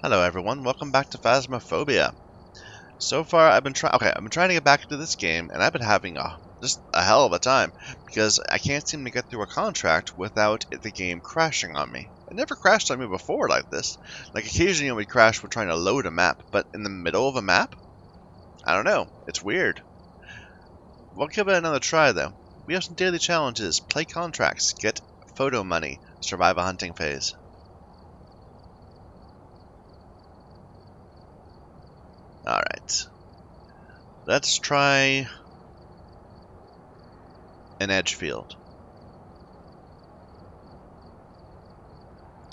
Hello everyone, welcome back to Phasmophobia. So far I've been trying to get back into this game, and I've been having just a hell of a time because I can't seem to get through a contract without the game crashing on me. It never crashed on me before like this. Like occasionally it would crash when trying to load a map, but in the middle of a map? I don't know, it's weird. We'll give it another try though. We have some daily challenges, play contracts, get photo money, survive a hunting phase. Alright. Let's try an edge field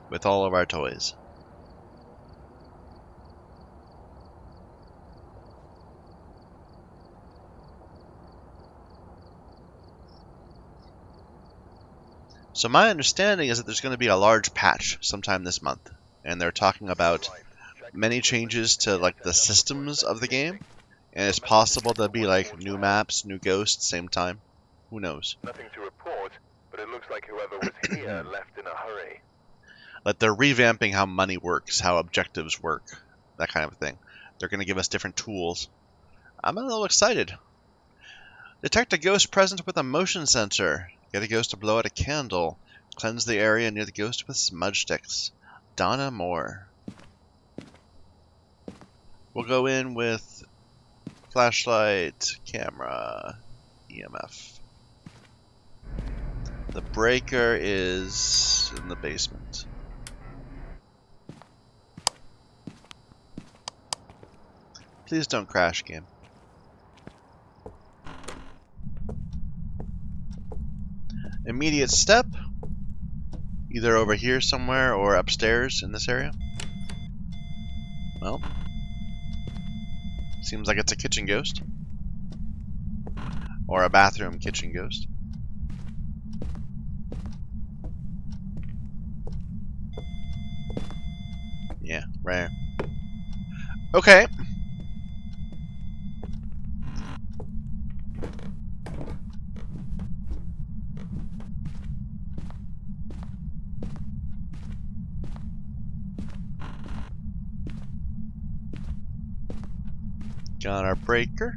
with all of our toys. So my understanding is that there's going to be a large patch sometime this month, and they're talking about many changes to like the systems of the game, and it's possible there'll be like new maps, new ghosts, same time. Who knows? Nothing to report, but it looks like whoever was here left in a hurry. Like they're revamping how money works, how objectives work, that kind of thing. They're going to give us different tools. I'm a little excited. Detect a ghost present with a motion sensor. Get a ghost to blow out a candle. Cleanse the area near the ghost with smudge sticks. Donna Moore. We'll go in with flashlight, camera, EMF. The breaker is in the basement. Please don't crash, game. Immediate step. Either over here somewhere or upstairs in this area. Well, seems like it's a kitchen ghost. Or a bathroom kitchen ghost. Yeah, right. Okay. Got our breaker.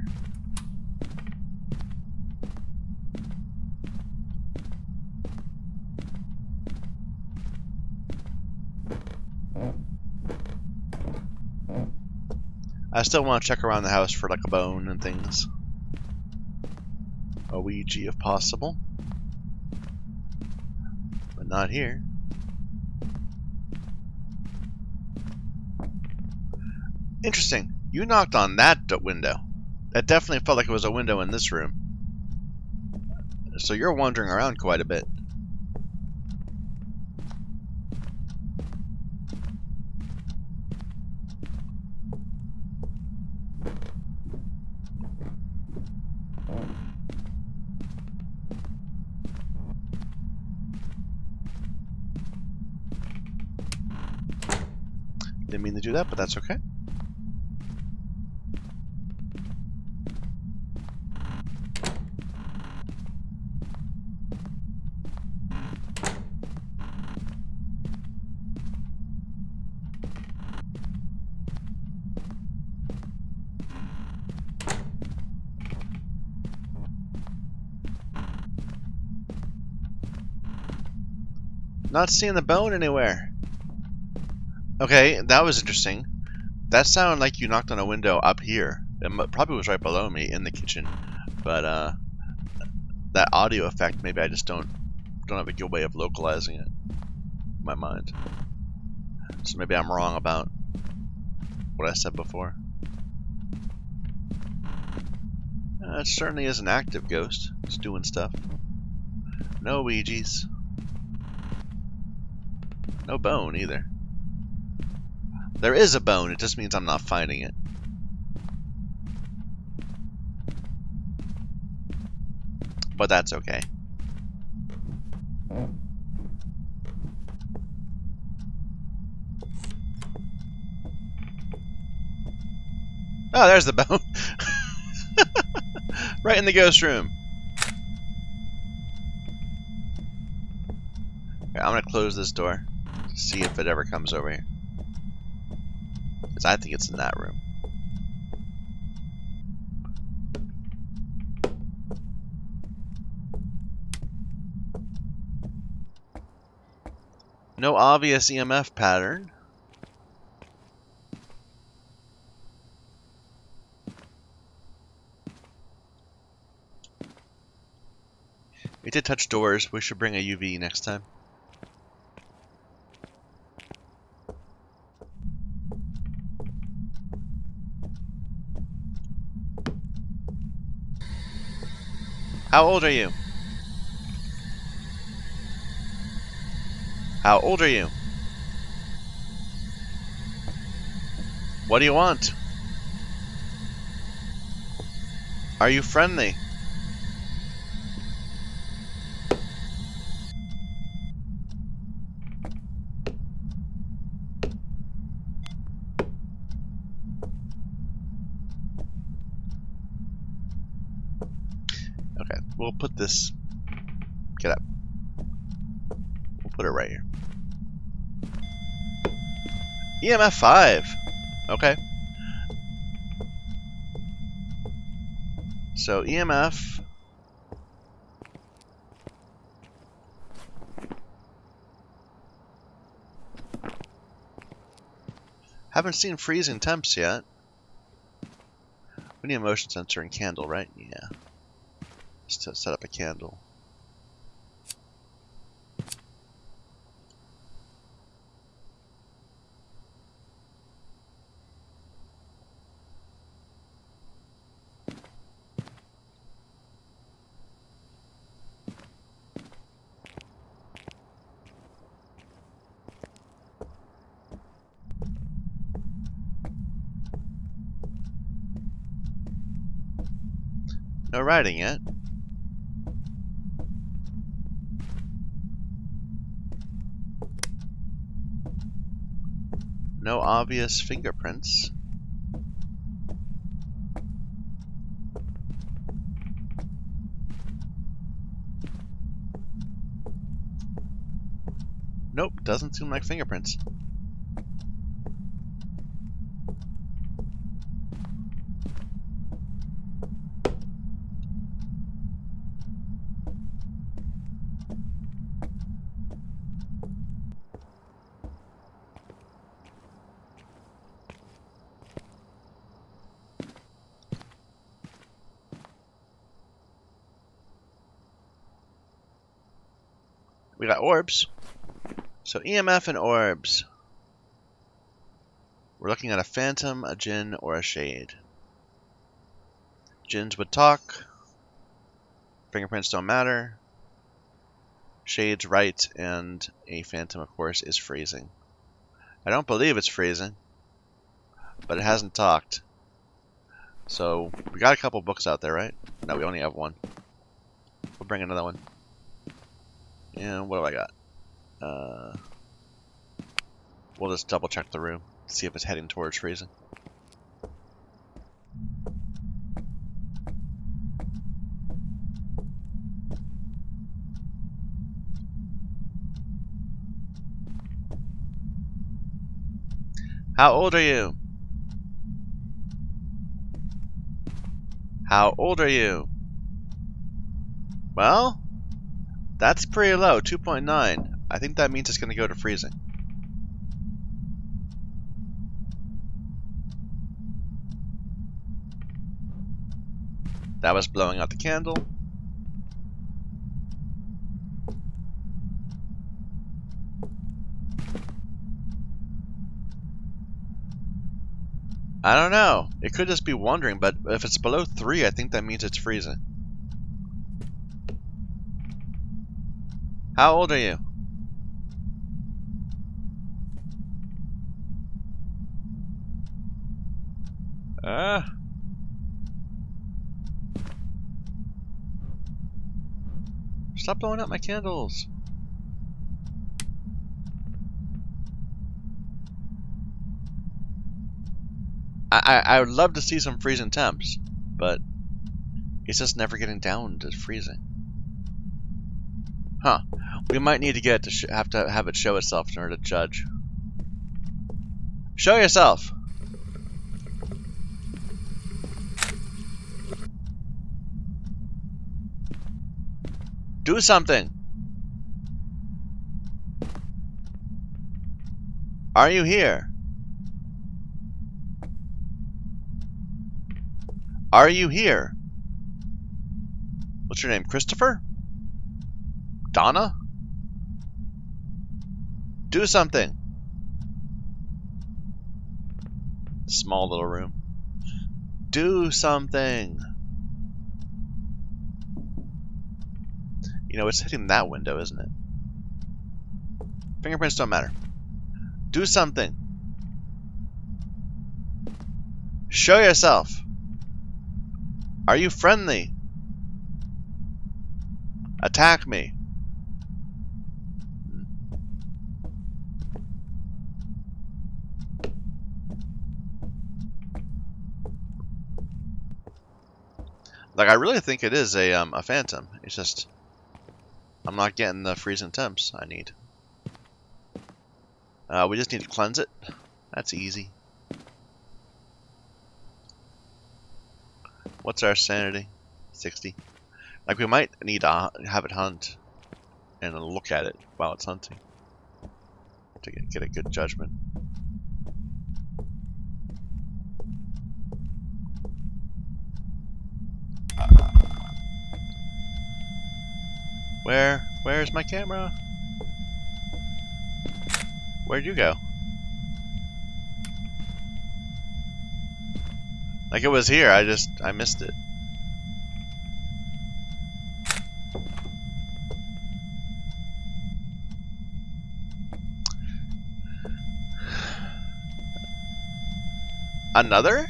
I still want to check around the house for like a bone and things. A Ouija if possible. But not here. Interesting. You knocked on that window. That definitely felt like it was a window in this room. So you're wandering around quite a bit. Didn't mean to do that, but that's okay. Not seeing the bone anywhere. Okay, that was interesting. That sounded like you knocked on a window up here. It probably was right below me in the kitchen, but that audio effect, maybe I just don't have a good way of localizing it in my mind. So maybe I'm wrong about what I said before. It certainly is an active ghost. It's doing stuff. No Ouijas. No bone either. There is a bone, it just means I'm not finding it. But that's okay. Oh, there's the bone. Right in the ghost room. Okay, I'm gonna close this door. See if it ever comes over here. Because I think it's in that room. No obvious EMF pattern. It did touch doors. We should bring a UV next time. How old are you? How old are you? What do you want? Are you friendly? Okay, we'll put this... Get up. We'll put it right here. EMF 5. Okay. So EMF... Haven't seen freezing temps yet. We need a motion sensor and candle, right? Yeah. Just to set up a candle. No writing yet. No obvious fingerprints. Nope, doesn't seem like fingerprints. We got orbs. So EMF and orbs. We're looking at a phantom, a djinn, or a shade. Djinns would talk. Fingerprints don't matter. Shade's right, and a phantom, of course, is freezing. I don't believe it's freezing, but it hasn't talked. So we got a couple books out there, right? No, we only have one. We'll bring another one. And what do I got? We'll just double check the room, see if it's heading towards freezing. How old are you? How old are you? Well, that's pretty low, 2.9. I think that means it's going to go to freezing. That was blowing out the candle. I don't know. It could just be wandering, but if it's below 3, I think that means it's freezing. How old are you? Stop blowing out my candles. I would love to see some freezing temps, but it's just never getting down to freezing. Huh. We might need to get it to have it show itself in order to judge. Show yourself! Do something! Are you here? Are you here? What's your name? Christopher? Donna? Do something! Small little room. Do something! You know, it's hitting that window, isn't it? Fingerprints don't matter. Do something! Show yourself! Are you friendly? Attack me! Like, I really think it is a phantom. It's just I'm not getting the freezing temps I need. We just need to cleanse it. That's easy. What's our sanity? 60. Like, we might need to have it hunt and look at it while it's hunting to get a good judgment. Where's my camera? Where'd you go? Like, it was here, I missed it. Another?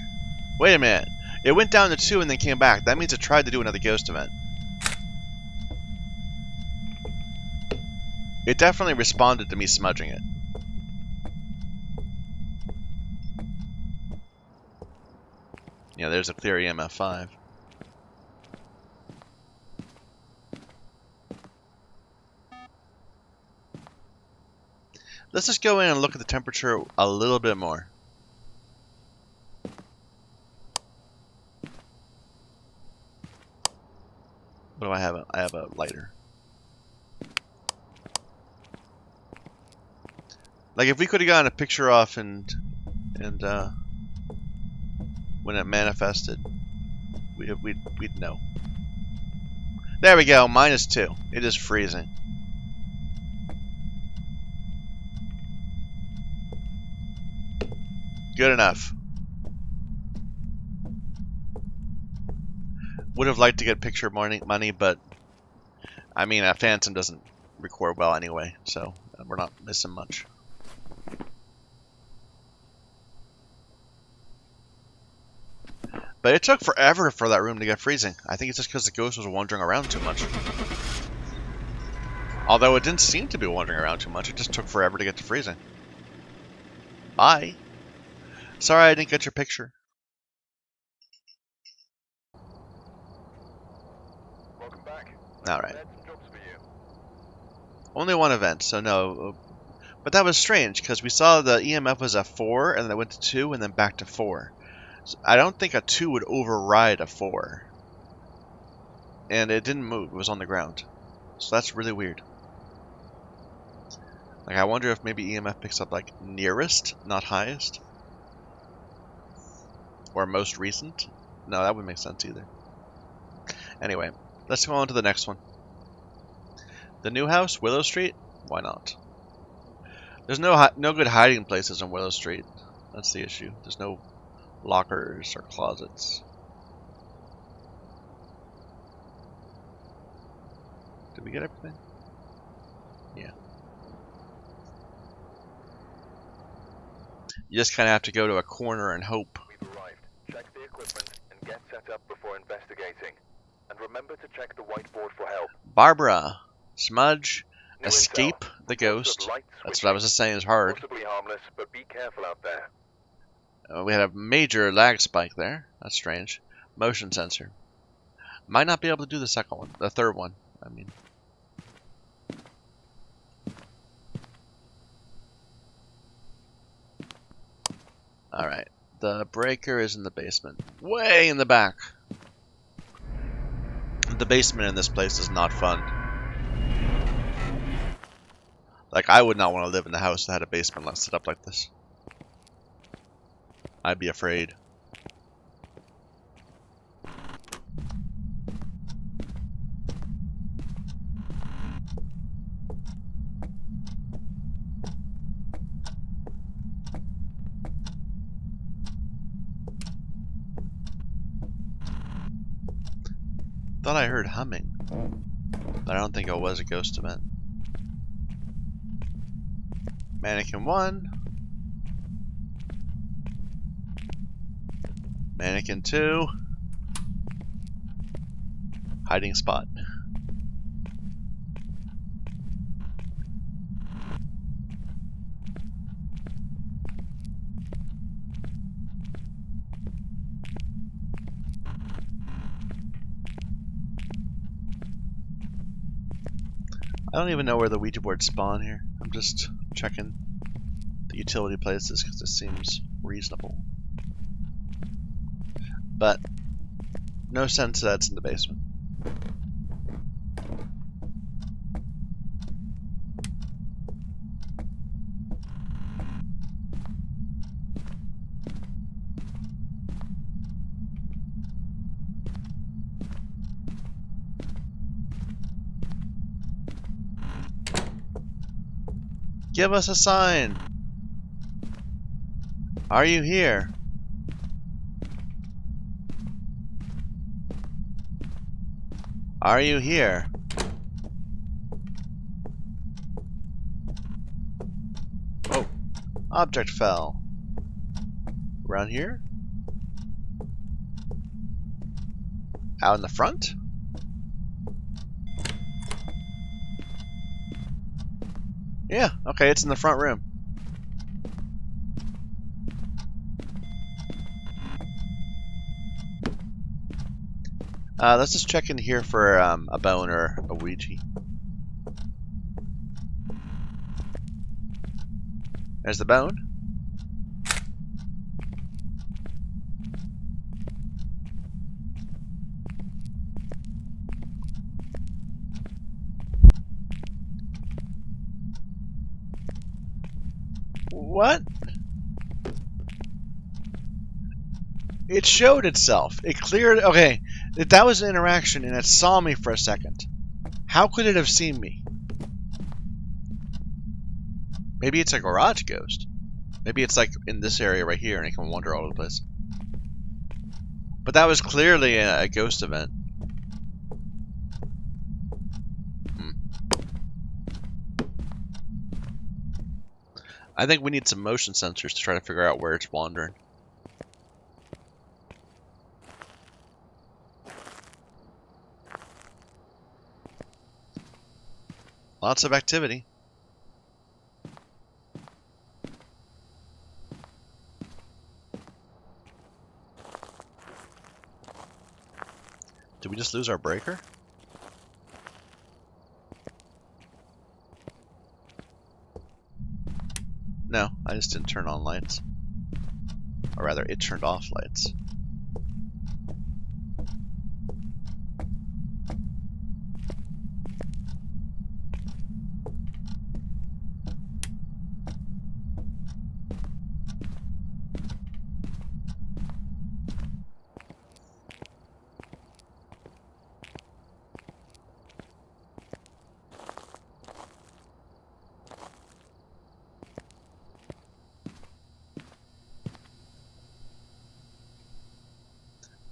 Wait a minute. It went down to 2 and then came back. That means it tried to do another ghost event. It definitely responded to me smudging it. Yeah, there's a clear EMF 5. Let's just go in and look at the temperature a little bit more. What do I have? I have a lighter. Like, if we could have gotten a picture off and when it manifested, we'd know. There we go, -2. It is freezing. Good enough. Would have liked to get picture money, but I mean, a phantom doesn't record well anyway, so we're not missing much. But it took forever for that room to get freezing. I think it's just because the ghost was wandering around too much. Although it didn't seem to be wandering around too much, it just took forever to get to freezing. Bye. Sorry I didn't get your picture. Welcome back. Alright. Some jobs for you. Only one event, so no. But that was strange, because we saw the EMF was at 4, and then it went to 2, and then back to 4. So I don't think a 2 would override a 4. And it didn't move, it was on the ground. So that's really weird. Like, I wonder if maybe EMF picks up, like, nearest, not highest? Or most recent? No, that wouldn't make sense either. Anyway, let's go on to the next one. The new house, Willow Street? Why not? There's no good hiding places on Willow Street. That's the issue. There's no lockers or closets. Did we get everything? Yeah. You just kind of have to go to a corner and hope. We've arrived. Check the equipment and get set up before investigating. And remember to check the whiteboard for help. Barbara, smudge, New escape intel. the ghost. Light That's what I was just saying is hard. Possibly harmless, but be careful out there. We had a major lag spike there. That's strange. Motion sensor. Might not be able to do the second one. The third one, I mean. Alright. The breaker is in the basement. Way in the back. The basement in this place is not fun. Like, I would not want to live in a house that had a basement set up like this. I'd be afraid. Thought I heard humming, but I don't think it was a ghost event. Mannequin 1. Mannequin 2. Hiding spot. I don't even know where the Ouija boards spawn here. I'm just checking the utility places because it seems reasonable. But no sense that it's in the basement. Give us a sign! Are you here? Are you here? Oh, object fell. Around here? Out in the front? Yeah, okay, it's in the front room. Let's just check in here for a bone or a Ouija. There's the bone. What? It showed itself. It cleared. Okay, that was an interaction and it saw me for a second. How could it have seen me? Maybe it's a garage ghost. Maybe it's like in this area right here and it can wander all over the place. But that was clearly a ghost event. I think we need some motion sensors to try to figure out where it's wandering. Lots of activity. Did we just lose our breaker? No, I just didn't turn on lights. Or rather, it turned off lights.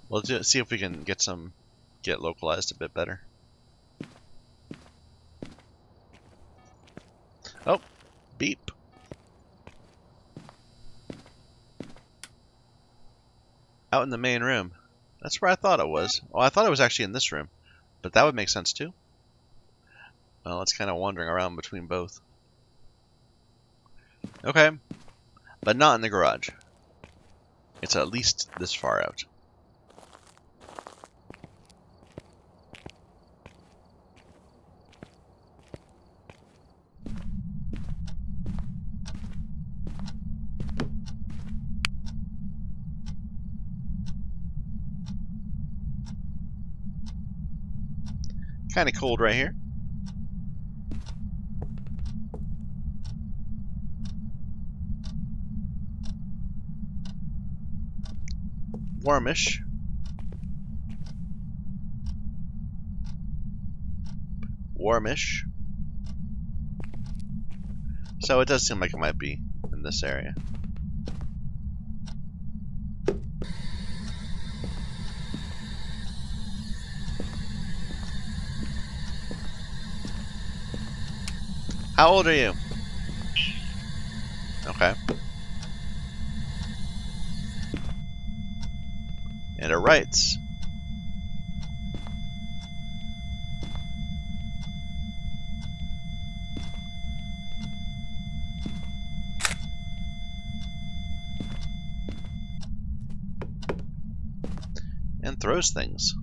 We'll just see if we can get localized a bit better. Oh, beep. Out in the main room. That's where I thought it was. Oh, I thought it was actually in this room, but that would make sense too. Well, it's kind of wandering around between both. Okay, but not in the garage. It's at least this far out. Kind of cold right here. warmish. Warmish. So it does seem like it might be in this area. How old are you? Okay. And it writes. And throws things.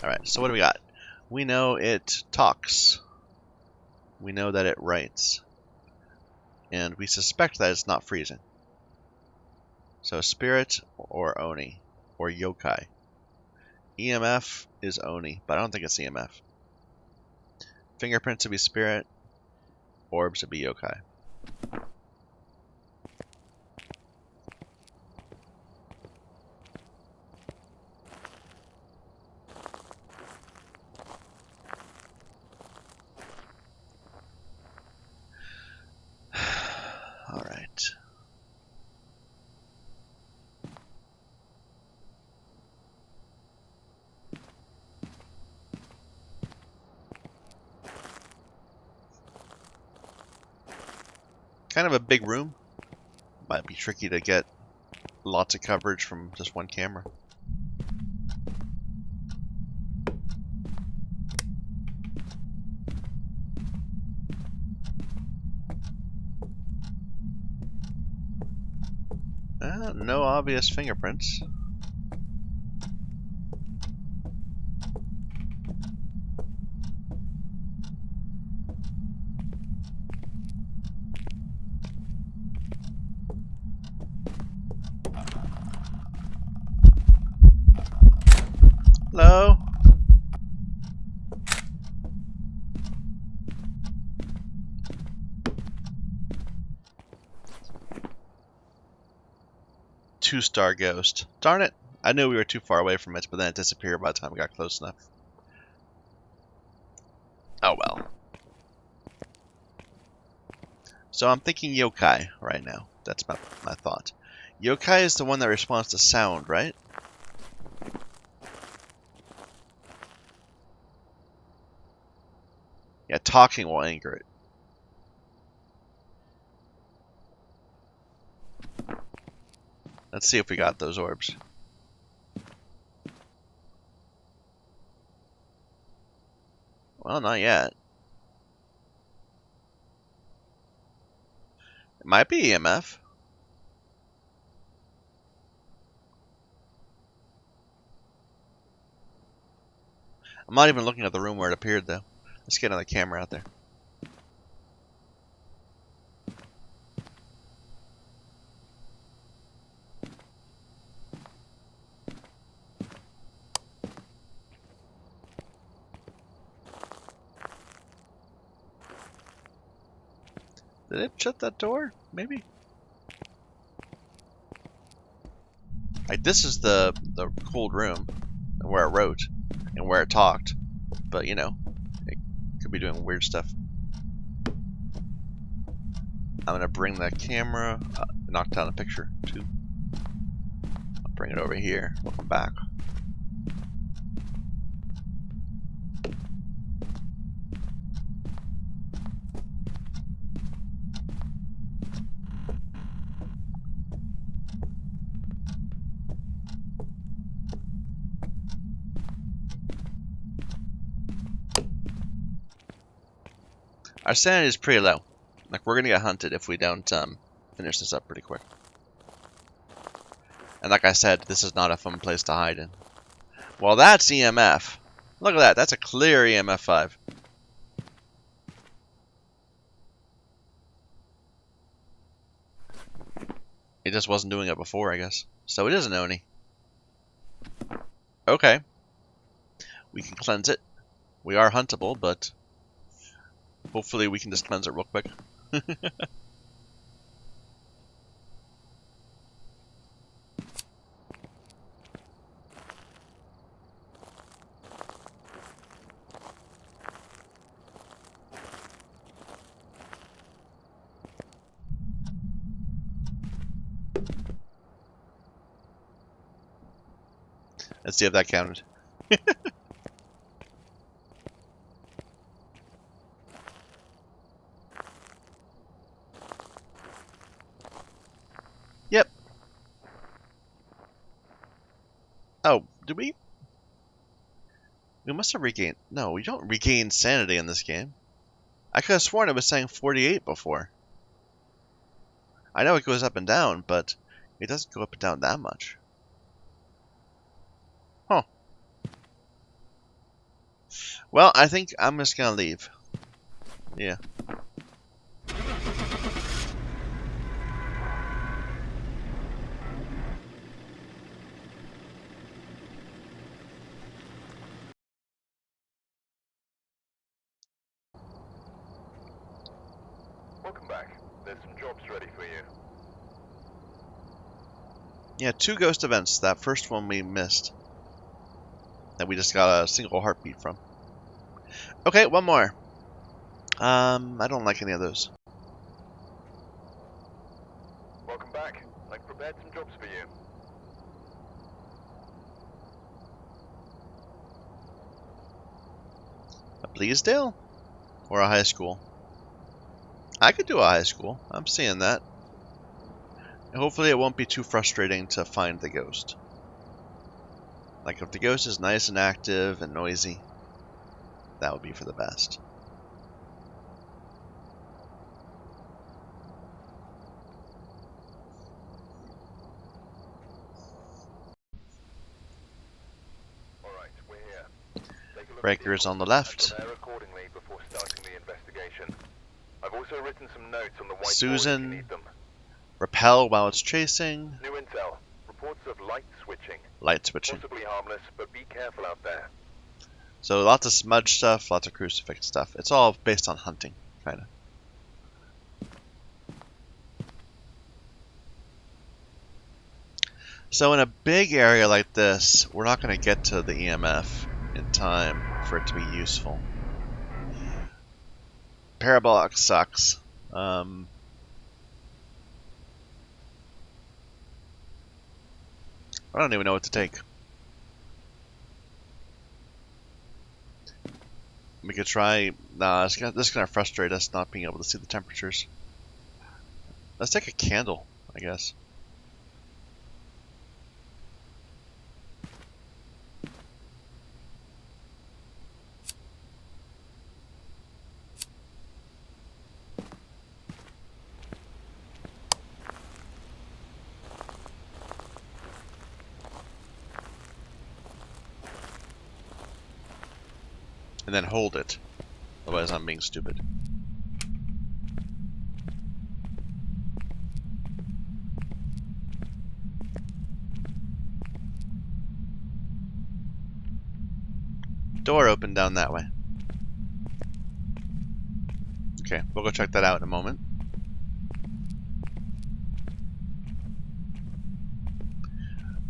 Alright, so what do we got? We know it talks. We know that it writes. And we suspect that it's not freezing. So spirit or Oni. Or yokai. EMF is Oni, but I don't think it's EMF. Fingerprints would be spirit. Orbs would be yokai. Alright. Kind of a big room. Might be tricky to get lots of coverage from just one camera. No obvious fingerprints. Hello? Two-star ghost. Darn it. I knew we were too far away from it, but then it disappeared by the time we got close enough. Oh well. So I'm thinking yokai right now. That's my thought. Yokai is the one that responds to sound, right? Yeah, talking will anger it. Let's see if we got those orbs. Well, not yet. It might be EMF. I'm not even looking at the room where it appeared, though. Let's get another camera out there. Did it shut that door? Maybe. Like, this is the cold room, and where it wrote, and where it talked. But, you know, it could be doing weird stuff. I'm gonna bring the camera, knock down a picture, too. I'll bring it over here. Welcome back. Our sanity is pretty low. Like, we're gonna get hunted if we don't finish this up pretty quick. And like I said, this is not a fun place to hide in. Well, that's EMF. Look at that. That's a clear EMF 5. It just wasn't doing it before, I guess. So it is an Oni. Okay. We can cleanse it. We are huntable, but hopefully we can just cleanse it real quick. Let's see if that counted. Yep. Oh, did we? We must have regained... No, we don't regain sanity in this game. I could have sworn it was saying 48 before. I know it goes up and down, but it doesn't go up and down that much. Huh. Well, I think I'm just gonna leave. Yeah. Welcome back. There's some jobs ready for you. Yeah, 2 ghost events. That first one we missed. That we just got a single heartbeat from. Okay, one more. I don't like any of those. Welcome back. I've prepared some jobs for you. A Bleasdale? Or a high school? I could do a high school. I'm seeing that. Hopefully it won't be too frustrating to find the ghost. Like, if the ghost is nice and active and noisy, that would be for the best. Alright, we're here. Take a look at the Breakers on the equipment left. and prepare accordingly before starting the investigation. I've also written some notes on the whiteboard if you Susan. need them. Repel while it's chasing. New intel. Reports of light switching. Light switching. Possibly harmless, but be careful out there. So lots of smudge stuff, lots of crucifix stuff. It's all based on hunting, kind of. So in a big area like this, we're not going to get to the EMF in time for it to be useful. Parabolic sucks. I don't even know what to take. We could try... Nah, this is going to frustrate us not being able to see the temperatures. Let's take a candle, I guess. And then hold it. Otherwise I'm being stupid. Door open down that way. Okay, we'll go check that out in a moment.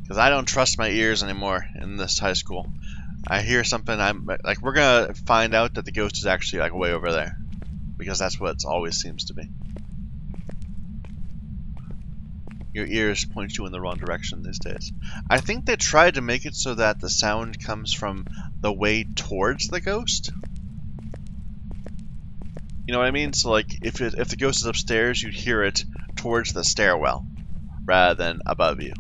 Because I don't trust my ears anymore in this high school. I hear something, I'm like, we're gonna find out that the ghost is actually like way over there. Because that's what it always seems to be. Your ears point you in the wrong direction these days. I think they tried to make it so that the sound comes from the way towards the ghost. You know what I mean? So like, if the ghost is upstairs, you'd hear it towards the stairwell, rather than above you.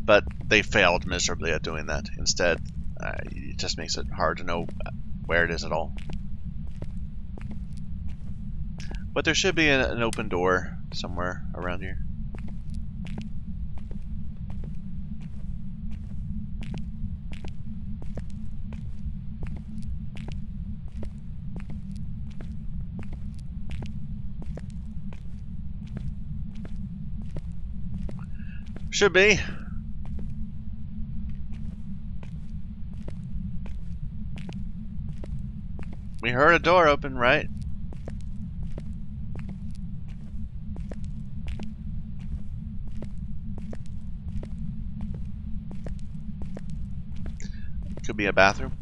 But they failed miserably at doing that. Instead, it just makes it hard to know where it is at all. But there should be an open door somewhere around here. Should be. We heard a door open, right? Could be a bathroom,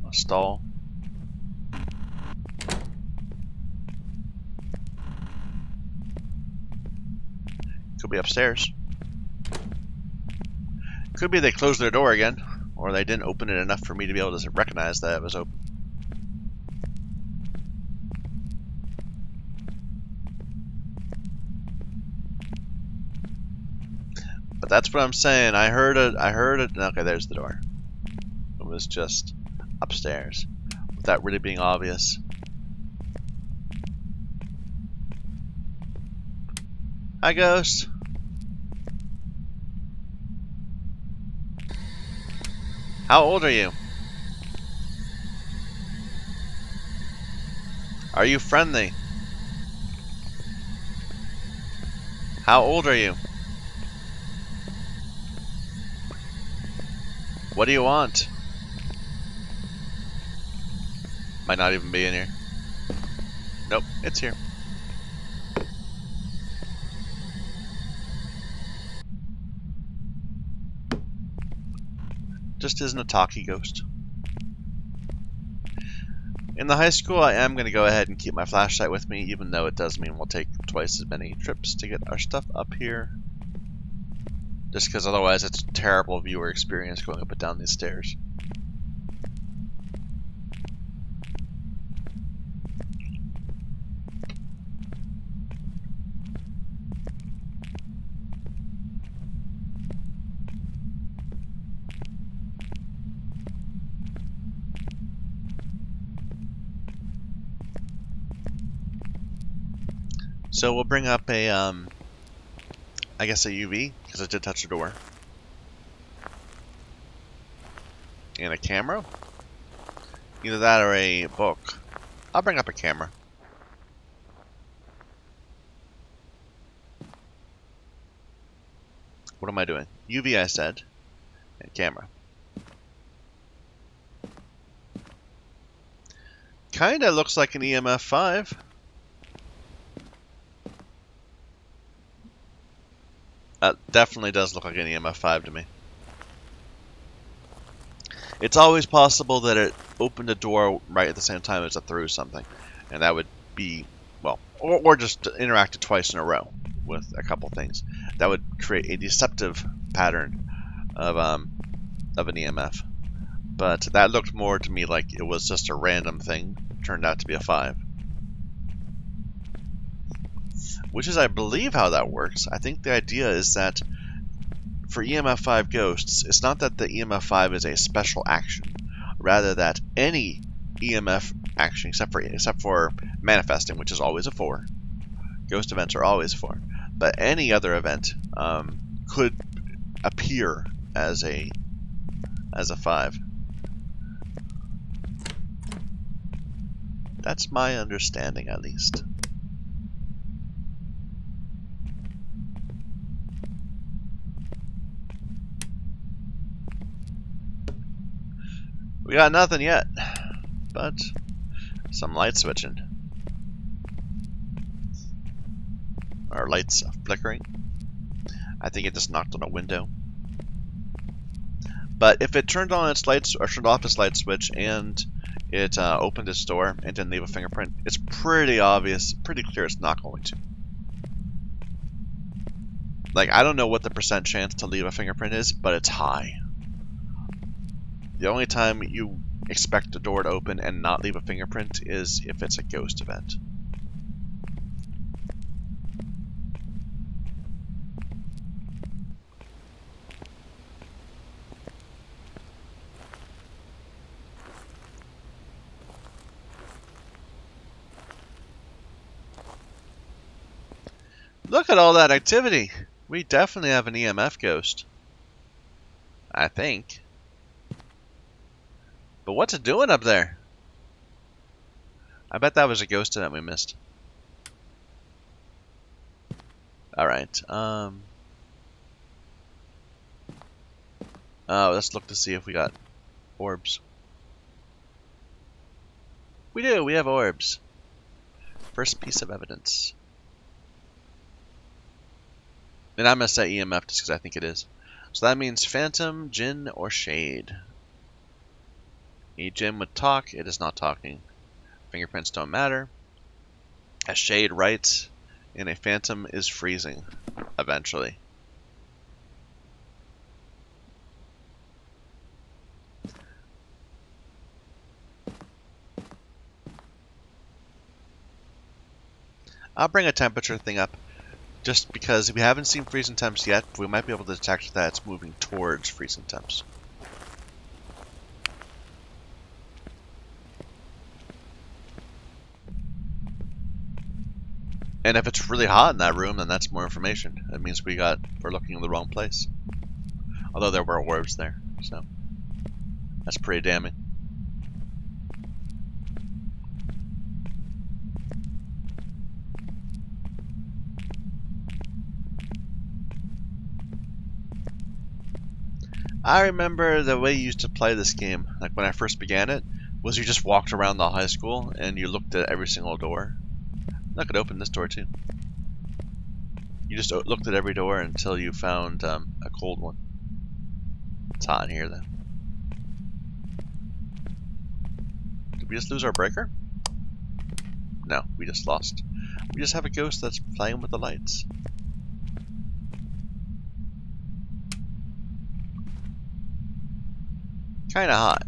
a stall. Could be upstairs. Could be they closed their door again, or they didn't open it enough for me to be able to recognize that it was open. But that's what I'm saying. I heard it. Okay, there's the door. It was just upstairs, without really being obvious. Hi, ghost. How old are you? Are you friendly? How old are you? What do you want? Might not even be in here. Nope, it's here. Just isn't a talkie ghost. In the high school, I am going to go ahead and keep my flashlight with me, even though it does mean we'll take twice as many trips to get our stuff up here. Just because otherwise it's a terrible viewer experience going up and down these stairs. So we'll bring up a, I guess a UV, because it did touch the door. And a camera? Either that or a book. I'll bring up a camera. What am I doing? UV, I said. And camera. Kinda looks like an EMF 5. That definitely does look like an EMF 5 to me. It's always possible that it opened a door right at the same time as it threw something. And that would be, well, or just interacted twice in a row with a couple things. That would create a deceptive pattern of an EMF. But that looked more to me like it was just a random thing. Turned out to be a 5. Which is, I believe, how that works. I think the idea is that for EMF 5 ghosts, it's not that the EMF 5 is a special action, rather that any EMF action, except for manifesting, which is always a 4. Ghost events are always 4. But any other event could appear as a 5. That's my understanding, at least. We got nothing yet, but some light switching. Our lights flickering. I think it just knocked on a window. But if it turned on its lights or turned off its light switch and it opened its door and didn't leave a fingerprint, it's pretty obvious, pretty clear it's not going to. Like, I don't know what the % chance to leave a fingerprint is, but it's high. The only time you expect a door to open and not leave a fingerprint is if it's a ghost event. Look at all that activity! We definitely have an EMF ghost. I think. But what's it doing up there? I bet that was a ghost event we missed. Alright, let's look to see if we got orbs. We do, we have orbs. First piece of evidence. And I'm going to say EMF just because I think it is. So that means Phantom, Jinn, or Shade. A gem would talk, it is not talking. Fingerprints don't matter. A shade writes, and a phantom is freezing, eventually. I'll bring a temperature thing up, just because we haven't seen freezing temps yet, but we might be able to detect that it's moving towards freezing temps. And if it's really hot in that room, then that's more information. That means we're looking in the wrong place. Although there were orbs there, so that's pretty damning. I remember the way you used to play this game, like when I first began it, was you just walked around the high school and you looked at every single door. I could open this door too. You just looked at every door until you found a cold one. It's hot in here though. Did we just lose our breaker? No, we just lost. We just have a ghost that's playing with the lights. Kinda hot.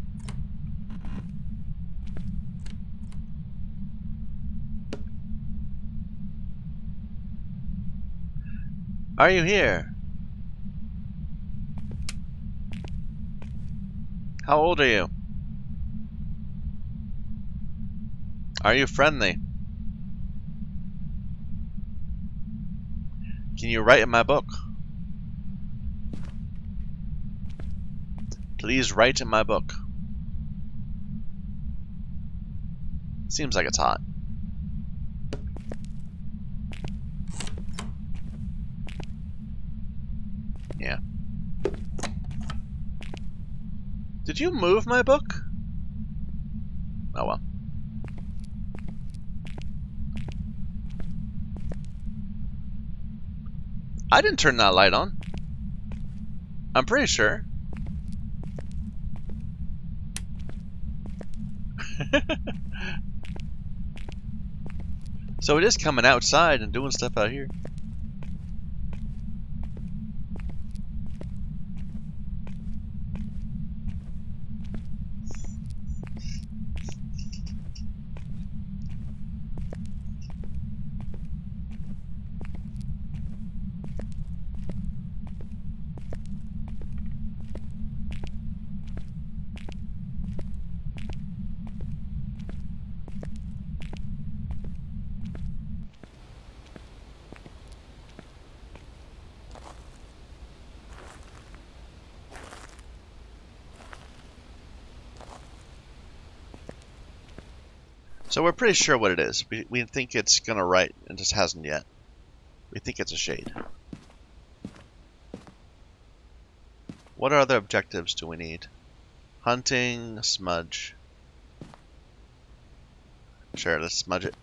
Are you here? How old are you? Are you friendly? Can you write in my book? Please write in my book. Seems like it's hot. Yeah. Did you move my book? Oh well. I didn't turn that light on. I'm pretty sure. So it is coming outside and doing stuff out here. So we're pretty sure what it is. We think it's gonna write, and just hasn't yet. We think it's a shade. What other objectives do we need? Hunting, smudge. Sure, let's smudge it.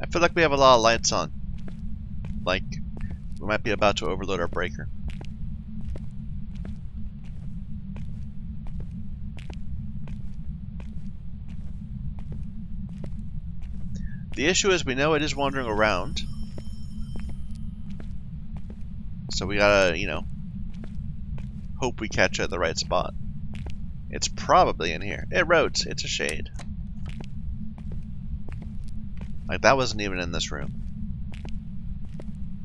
I feel like we have a lot of lights on. Like, we might be about to overload our breaker. The issue is we know it is wandering around. So we gotta, hope we catch it at the right spot. It's probably in here. It wrote, it's a shade. Like, that wasn't even in this room.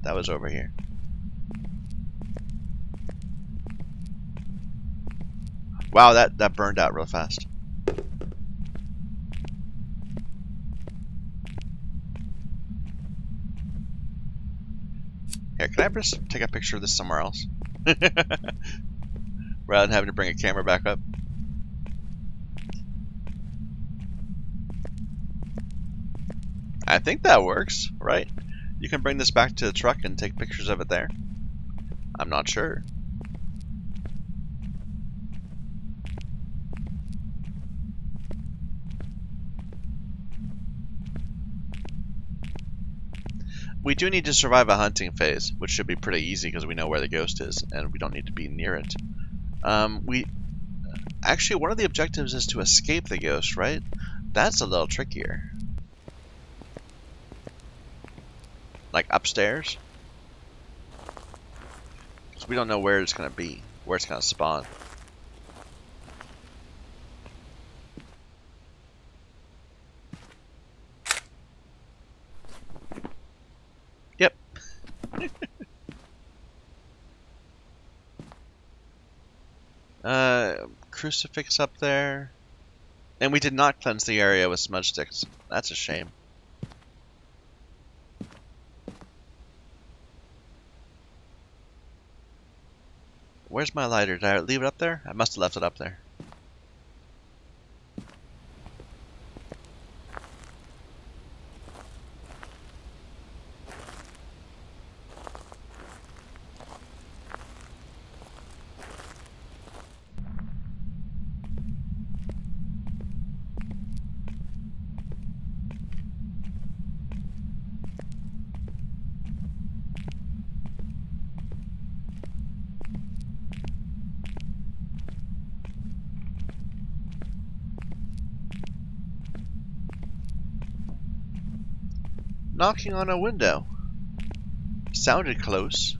That was over here. Wow, that burned out real fast. Here, can I just take a picture of this somewhere else? Rather than having to bring a camera back up. I think that works, right? You can bring this back to the truck and take pictures of it there. I'm not sure. We do need to survive a hunting phase, which should be pretty easy because we know where the ghost is and we don't need to be near it. Actually, one of the objectives is to escape the ghost, right? That's a little trickier. Like upstairs? Because we don't know where it's going to be, where it's going to spawn. Yep. Crucifix up there. And we did not cleanse the area with smudge sticks. That's a shame. Where's my lighter? Did I leave it up there? I must have left it up there. Knocking on a window. Sounded close.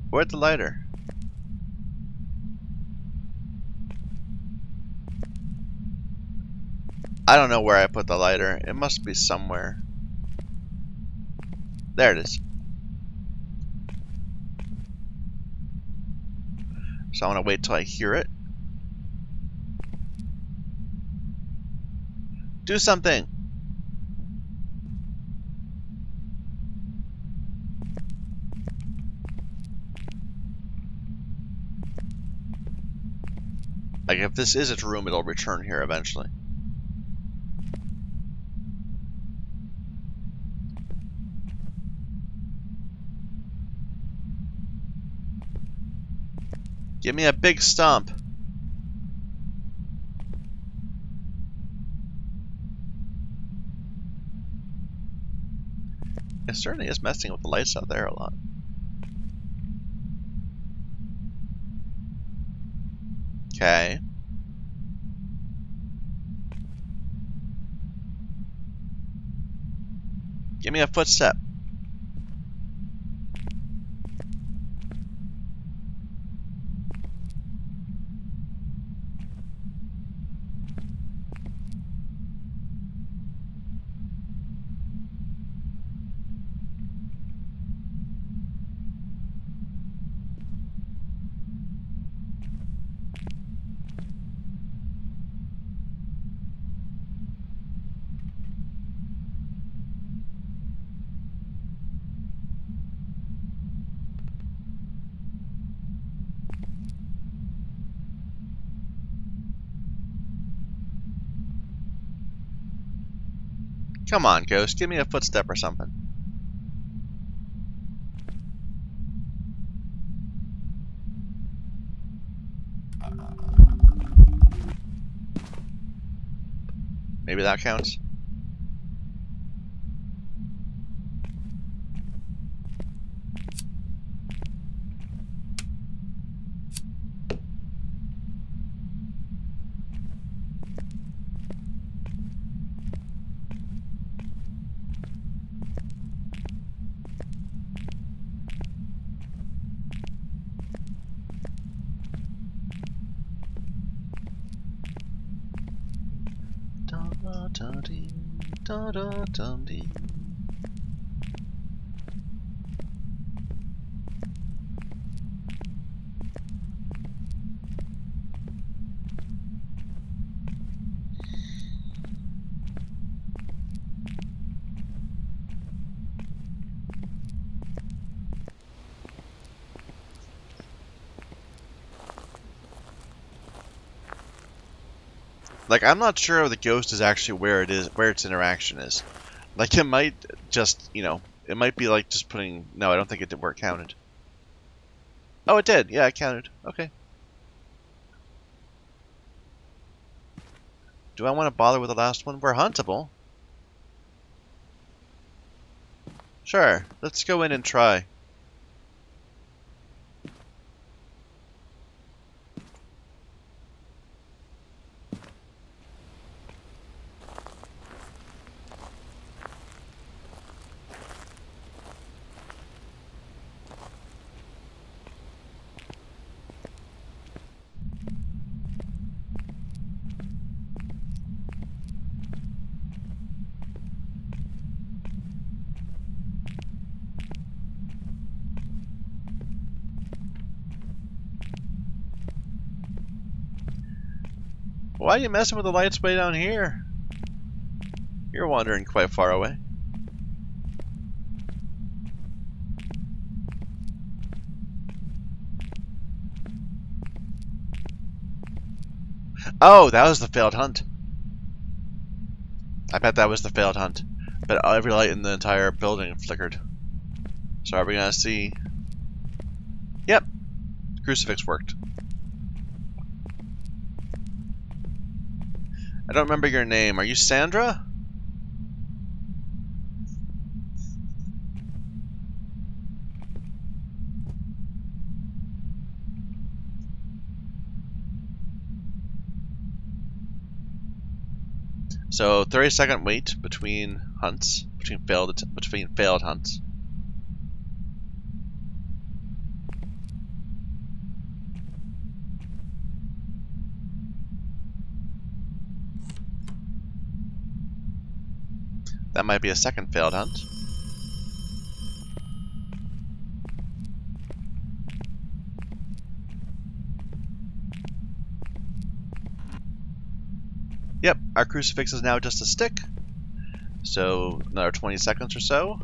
Where'd the lighter? I don't know where I put the lighter. It must be somewhere. There it is. So I want to wait till I hear it. Do something! Like, if this is its room, it'll return here eventually. Give me a big stomp. It certainly is messing with the lights out there a lot. Okay. Give me a footstep. Come on, ghost. Give me a footstep or something. Maybe that counts. Da-da-dum-dee, da-da-dum-dee. Like, I'm not sure the ghost is actually where it is, where its interaction is. Like, it might just, you know, it might be like just putting... No, I don't think it did where it counted. Oh, it did. Yeah, it counted. Okay. Do I want to bother with the last one? We're huntable. Sure. Let's go in and try. Why are you messing with the lights way down here? You're wandering quite far away. Oh, that was the failed hunt. I bet that was the failed hunt. But every light in the entire building flickered. So are we gonna see? Yep, crucifix worked. I don't remember your name. Are you Sandra? So 30-second wait between hunts, between failed hunts. That might be a second failed hunt. Yep, our crucifix is now just a stick. So another 20 seconds or so.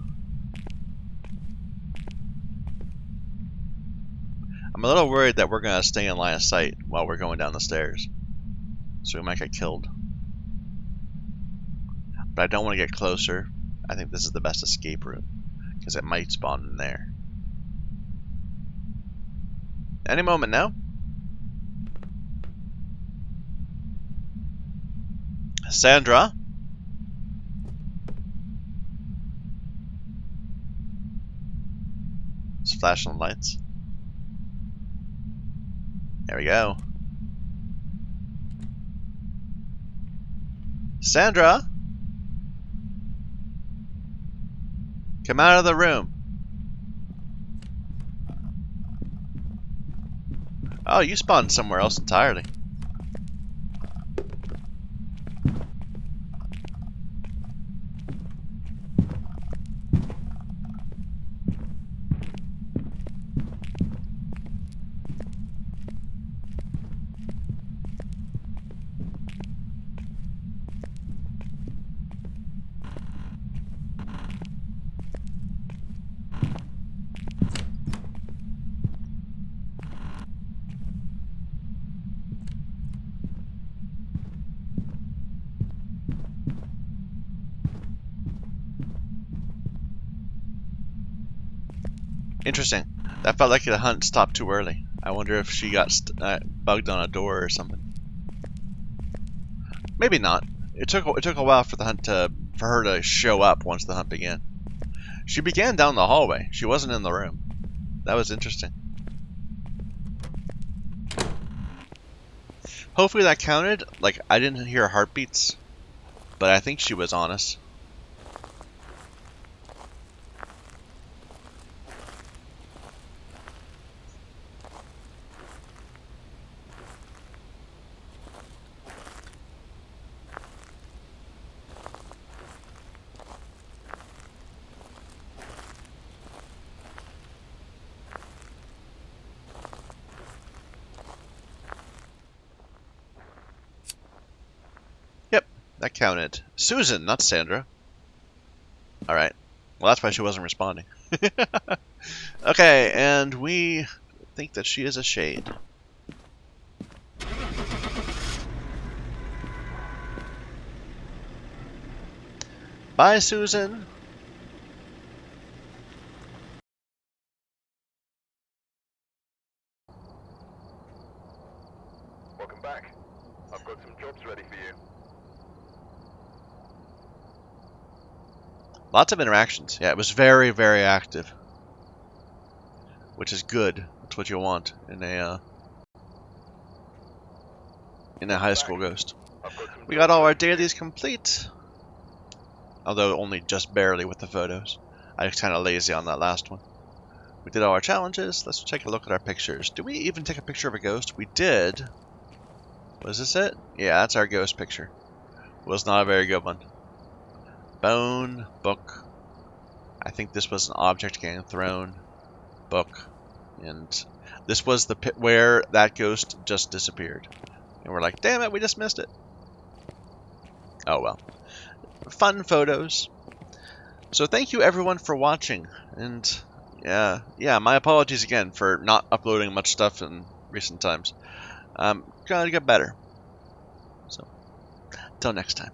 I'm a little worried that we're gonna stay in line of sight while we're going down the stairs. So we might get killed. But I don't want to get closer. I think this is the best escape route, because it might spawn in there. Any moment now. Sandra? It's flashing lights. There we go. Sandra? Come out of the room. Oh, you spawned somewhere else entirely. Interesting. That felt like the hunt stopped too early. I wonder if she got bugged on a door or something. Maybe not. It took a while for the hunt for her to show up once the hunt began. She began down the hallway. She wasn't in the room. That was interesting. Hopefully that counted. Like, I didn't hear heartbeats, but I think she was on us. Yep, that counted. Susan, not Sandra. Alright. Well, that's why she wasn't responding. Okay, and we think that she is a shade. Bye, Susan. Welcome back. I've got some jobs ready for you. Lots of interactions. Yeah, it was very, very active, which is good. That's what you want in a high school ghost. I've got some We got jobs all our ready for you. dailies complete, although only just barely with the photos. I was kind of lazy on that last one. We did all our challenges. Let's take a look at our pictures. Did we even take a picture of a ghost? We did. Was this it? Yeah, that's our ghost picture. Was not a very good one. Bone, book. I think this was an object getting thrown. Book. And this was the pit where that ghost just disappeared. And we're like, damn it, we just missed it. Oh well. Fun photos. So thank you everyone for watching. And yeah, my apologies again for not uploading much stuff in recent times. Gotta get better. So, till next time.